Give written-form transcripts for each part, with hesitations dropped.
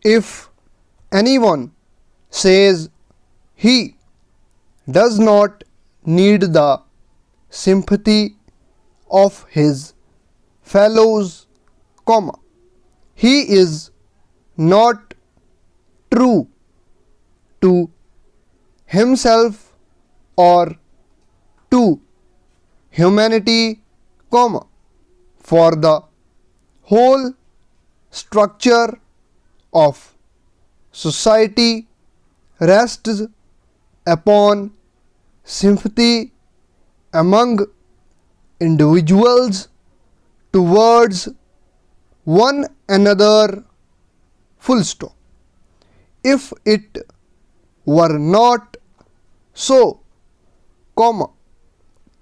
If anyone says he does not need the sympathy of his fellows, comma, he is not true to himself or to humanity, comma, for the whole structure of society rests upon sympathy among individuals towards one another, full stop. If it were not so, comma,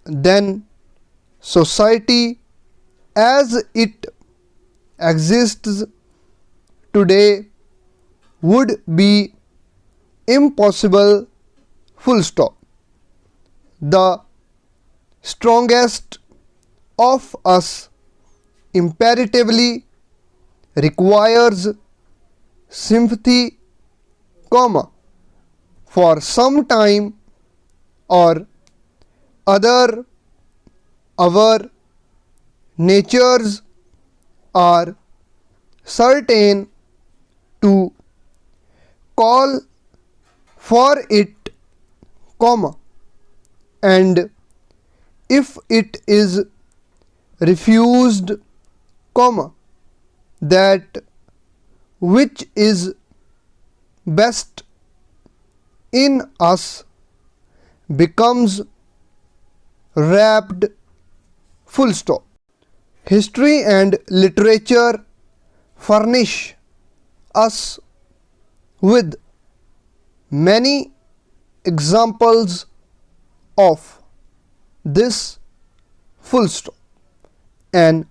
then society as it exists today would be impossible, full stop. The strongest of us imperatively requires sympathy, comma, for some time or other. Our natures are certain to call for it, comma, and if it is refused, comma, that which is best in us becomes wrapped, full stop. History and literature furnish us with many examples of this, full stop. An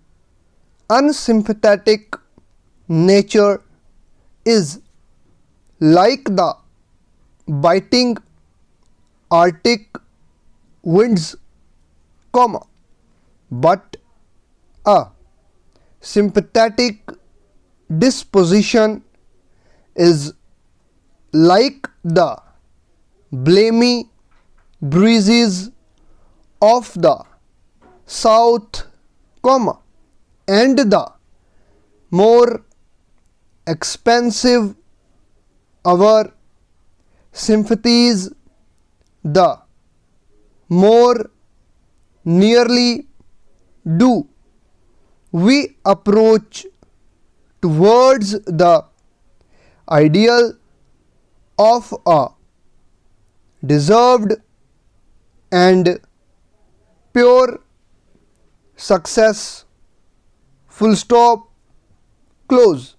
unsympathetic nature is like the biting Arctic winds, comma, but a sympathetic disposition is like the balmy breezes of the south, comma, and the more expensive our sympathies, the more nearly do we approach towards the ideal of a deserved and pure success, full stop, close.